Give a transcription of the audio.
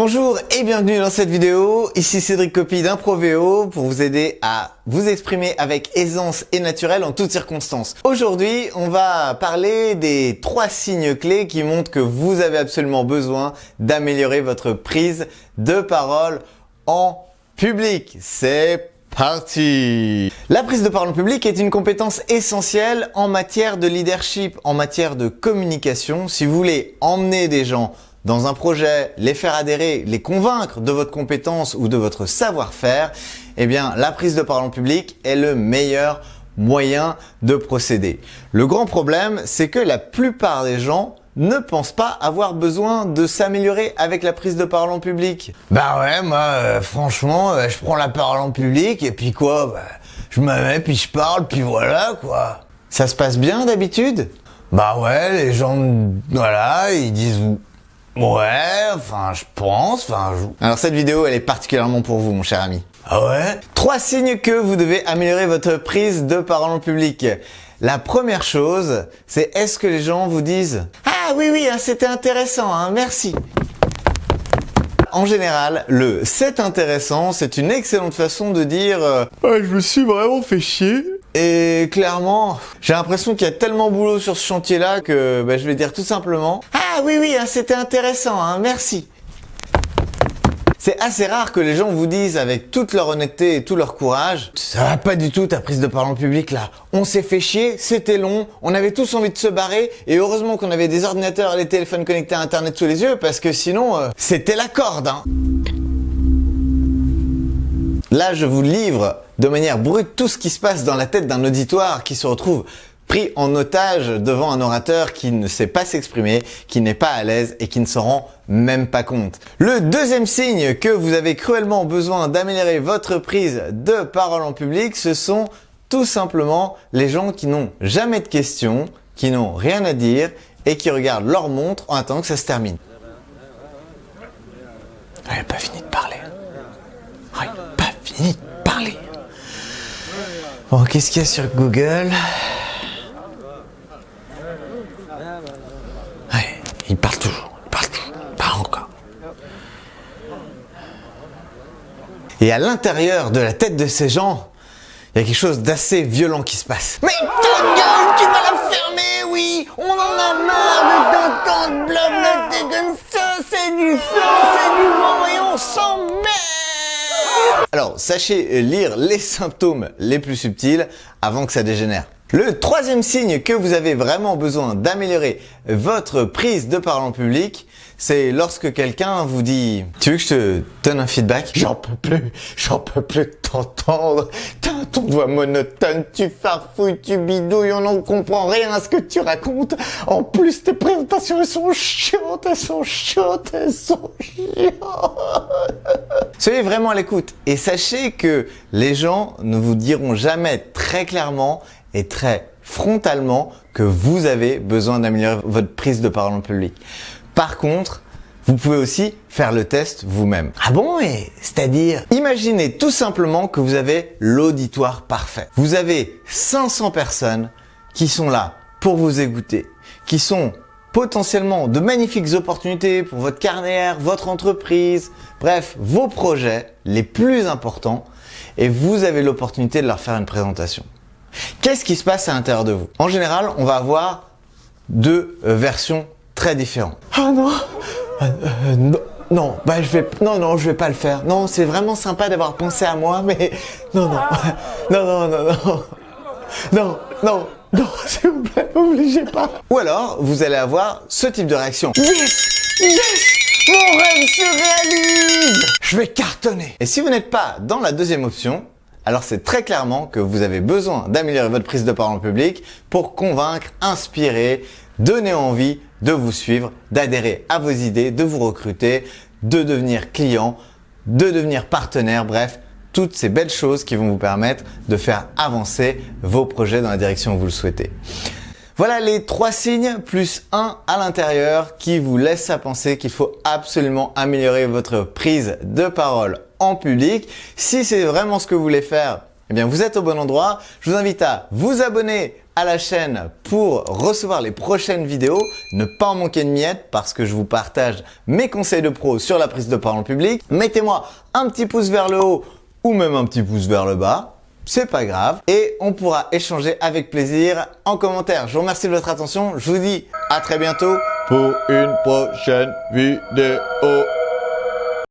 Bonjour et bienvenue dans cette vidéo, ici Cédric Copy d'Improvéo pour vous aider à vous exprimer avec aisance et naturel en toutes circonstances. Aujourd'hui, on va parler des 3 signes clés qui montrent que vous avez absolument besoin d'améliorer votre prise de parole en public. C'est parti! La prise de parole en public est une compétence essentielle en matière de leadership, en matière de communication. Si vous voulez emmener des gens dans un projet, les faire adhérer, les convaincre de votre compétence ou de votre savoir-faire, eh bien, la prise de parole en public est le meilleur moyen de procéder. Le grand problème, c'est que la plupart des gens ne pensent pas avoir besoin de s'améliorer avec la prise de parole en public. Bah ouais, moi, franchement, je prends la parole en public et puis quoi, je me mets puis je parle puis voilà quoi. Ça se passe bien d'habitude? Bah ouais, les gens, voilà, ils disent ouais, enfin, je pense, Alors cette vidéo, elle est particulièrement pour vous, mon cher ami. Ah ouais? 3 signes que vous devez améliorer votre prise de parole en public. La première chose, c'est est-ce que les gens vous disent « Ah oui, c'était intéressant, hein, merci ». En général, le « c'est intéressant », c'est une excellente façon de dire « je me suis vraiment fait chier ». Et clairement, j'ai l'impression qu'il y a tellement de boulot sur ce chantier-là que je vais dire tout simplement « Ah oui, c'était intéressant, hein, merci ». C'est assez rare que les gens vous disent avec toute leur honnêteté et tout leur courage « Ça va pas du tout ta prise de parole en public là, on s'est fait chier, c'était long, on avait tous envie de se barrer et heureusement qu'on avait des ordinateurs et des téléphones connectés à internet sous les yeux parce que sinon c'était la corde hein ». Là, je vous livre de manière brute tout ce qui se passe dans la tête d'un auditoire qui se retrouve pris en otage devant un orateur qui ne sait pas s'exprimer, qui n'est pas à l'aise et qui ne s'en rend même pas compte. Le deuxième signe que vous avez cruellement besoin d'améliorer votre prise de parole en public, ce sont tout simplement les gens qui n'ont jamais de questions, qui n'ont rien à dire et qui regardent leur montre en attendant que ça se termine. Elle n'a pas fini de parler. Elle n'a pas fini de parler. Bon, qu'est-ce qu'il y a sur Google ? Il parle toujours, pas encore. Et à l'intérieur de la tête de ces gens, il y a quelque chose d'assez violent qui se passe. Mais ta gueule, tu vas la fermer, oui! On en a marre de t'entendre blablater comme ça, c'est du feu, c'est du vent et on s'emmerde! Alors, sachez lire les symptômes les plus subtils avant que ça dégénère. Le troisième signe que vous avez vraiment besoin d'améliorer votre prise de parole en public, c'est lorsque quelqu'un vous dit « Tu veux que je te donne un feedback ?» J'en peux plus de t'entendre. T'as ton voix monotone, tu farfouilles, tu bidouilles, on n'en comprend rien à ce que tu racontes. En plus, tes présentations, elles sont chiantes. Soyez vraiment à l'écoute et sachez que les gens ne vous diront jamais très clairement et très frontalement que vous avez besoin d'améliorer votre prise de parole en public. Par contre, vous pouvez aussi faire le test vous-même. Ah bon, et c'est-à-dire? Imaginez tout simplement que vous avez l'auditoire parfait. Vous avez 500 personnes qui sont là pour vous écouter, qui sont potentiellement de magnifiques opportunités pour votre carrière, votre entreprise, bref, vos projets les plus importants et vous avez l'opportunité de leur faire une présentation. Qu'est-ce qui se passe à l'intérieur de vous? En général, on va avoir 2 versions très différentes. Ah non, je vais pas le faire. Non, c'est vraiment sympa d'avoir pensé à moi, mais non, s'il vous plaît, m'obligez pas. Ou alors, vous allez avoir ce type de réaction. Yes, mon rêve se réalise. Je vais cartonner. Et si vous n'êtes pas dans la deuxième option, alors c'est très clairement que vous avez besoin d'améliorer votre prise de parole en public pour convaincre, inspirer, donner envie de vous suivre, d'adhérer à vos idées, de vous recruter, de devenir client, de devenir partenaire, bref, toutes ces belles choses qui vont vous permettre de faire avancer vos projets dans la direction que vous le souhaitez. Voilà les 3 signes plus 1 à l'intérieur qui vous laissent à penser qu'il faut absolument améliorer votre prise de parole en public. Si c'est vraiment ce que vous voulez faire, eh bien vous êtes au bon endroit. Je vous invite à vous abonner à la chaîne pour recevoir les prochaines vidéos, ne pas en manquer de miettes parce que je vous partage mes conseils de pro sur la prise de parole en public. Mettez-moi un petit pouce vers le haut ou même un petit pouce vers le bas. C'est pas grave et on pourra échanger avec plaisir en commentaire. Je vous remercie de votre attention. Je vous dis à très bientôt pour une prochaine vidéo.